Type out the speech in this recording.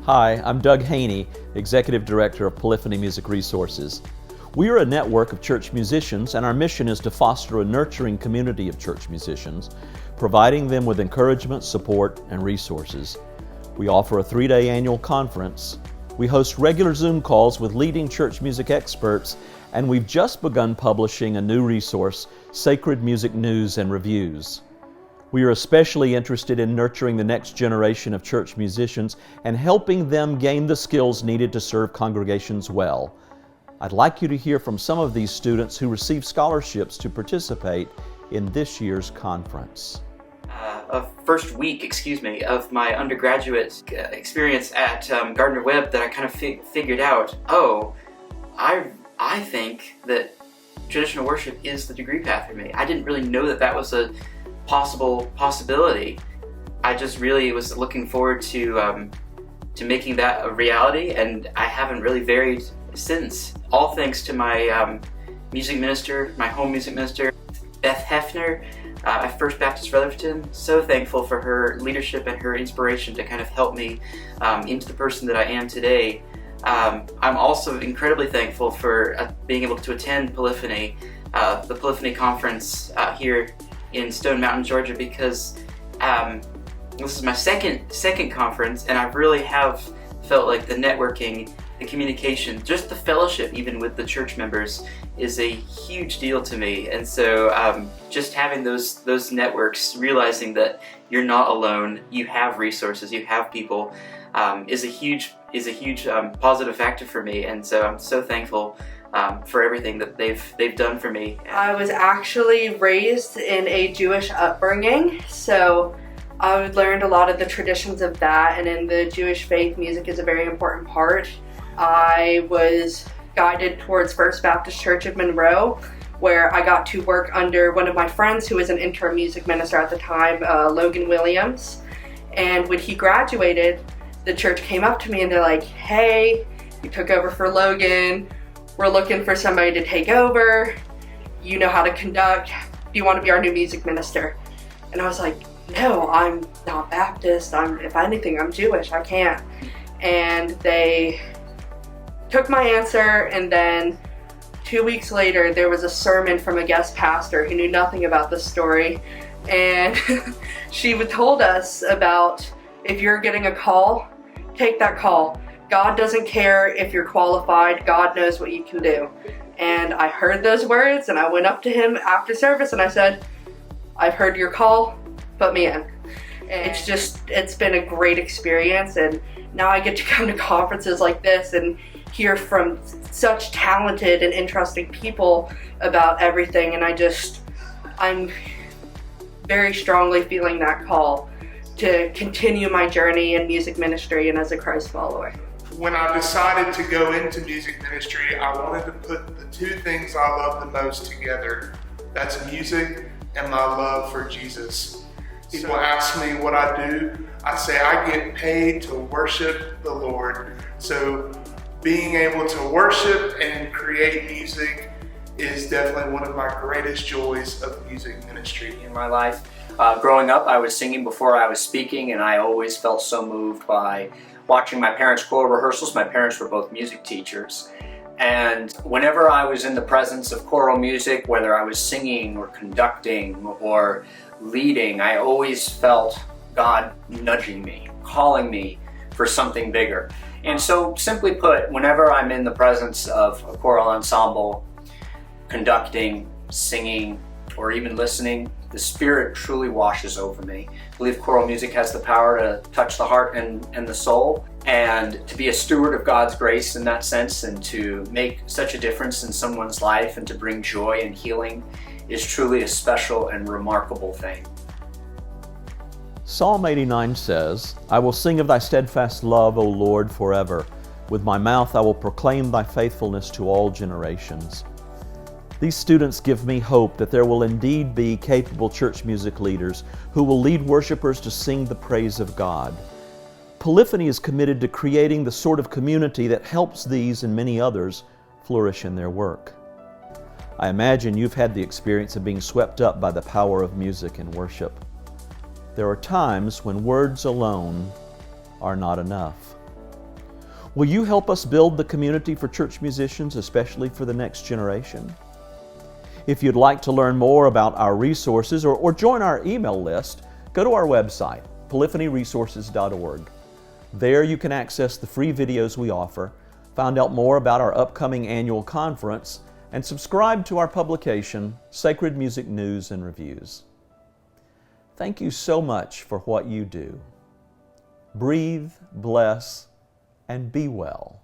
Hi, I'm Doug Haney, Executive Director of Polyphony Music Resources. We are a network of church musicians, and our mission is to foster a nurturing community of church musicians, providing them with encouragement, support, and resources. We offer a 3-day annual conference. We host regular Zoom calls with leading church music experts, and we've just begun publishing a new resource, Sacred Music News and Reviews. We are especially interested in nurturing the next generation of church musicians and helping them gain the skills needed to serve congregations well. I'd like you to hear from some of these students who scholarships to participate in this year's conference. First week of my undergraduate experience at Gardner-Webb that I kind of figured out, I think that traditional worship is the degree path for me. I didn't really know that was a possibility. I just really was looking forward to making that a reality, and I haven't really varied since. All thanks to my music minister, my home music minister, Beth Hefner at First Baptist Rutherford. So thankful for her leadership and her inspiration to kind of help me into the person that I am today. I'm also incredibly thankful for being able to attend Polyphony, the Polyphony conference here in Stone Mountain, Georgia, because this is my second conference, and I really have felt like the networking, the communication, just the fellowship even with the church members is a huge deal to me. And so just having those networks, realizing that you're not alone, you have resources, you have people, is a huge positive factor for me. And so I'm so thankful for everything that they've done for me. I was actually raised in a Jewish upbringing, so I learned a lot of the traditions of that, and in the Jewish faith, music is a very important part. I was guided towards First Baptist Church of Monroe, where I got to work under one of my friends who was an interim music minister at the time, Logan Williams. And when he graduated, the church came up to me and they're like, "Hey, you took over for Logan. We're looking for somebody to take over. You know how to conduct. Do you want to be our new music minister?" And I was like, "No, I'm not Baptist. If anything, I'm Jewish. I can't." And they took my answer, and then 2 weeks later, there was a sermon from a guest pastor who knew nothing about this story. And she told us about, if you're getting a call, take that call. God doesn't care if you're qualified. God knows what you can do. And I heard those words, and I went up to him after service and I said, "I've heard your call, put me in." And it's been a great experience, and now I get to come to conferences like this and hear from such talented and interesting people about everything, and I'm very strongly feeling that call to continue my journey in music ministry and as a Christ follower. When I decided to go into music ministry, I wanted to put the two things I love the most together. That's music and my love for Jesus. People ask me what I do. I say I get paid to worship the Lord. So being able to worship and create music is definitely one of my greatest joys of music ministry. In my life, growing up, I was singing before I was speaking, and I always felt so moved by watching my parents' choral rehearsals. My parents were both music teachers, and whenever I was in the presence of choral music, whether I was singing or conducting or leading, I always felt God nudging me, calling me for something bigger. And so, simply put, whenever I'm in the presence of a choral ensemble, conducting, singing, or even listening, the Spirit truly washes over me. I believe choral music has the power to touch the heart and the soul, and to be a steward of God's grace in that sense, and to make such a difference in someone's life and to bring joy and healing is truly a special and remarkable thing. Psalm 89 says, "I will sing of thy steadfast love, O Lord, forever. With my mouth I will proclaim thy faithfulness to all generations." These students give me hope that there will indeed be capable church music leaders who will lead worshipers to sing the praise of God. Polyphony is committed to creating the sort of community that helps these and many others flourish in their work. I imagine you've had the experience of being swept up by the power of music and worship. There are times when words alone are not enough. Will you help us build the community for church musicians, especially for the next generation? If you'd like to learn more about our resources or join our email list, go to our website, polyphonyresources.org. There you can access the free videos we offer, find out more about our upcoming annual conference, and subscribe to our publication, Sacred Music News and Reviews. Thank you so much for what you do. Breathe, bless, and be well.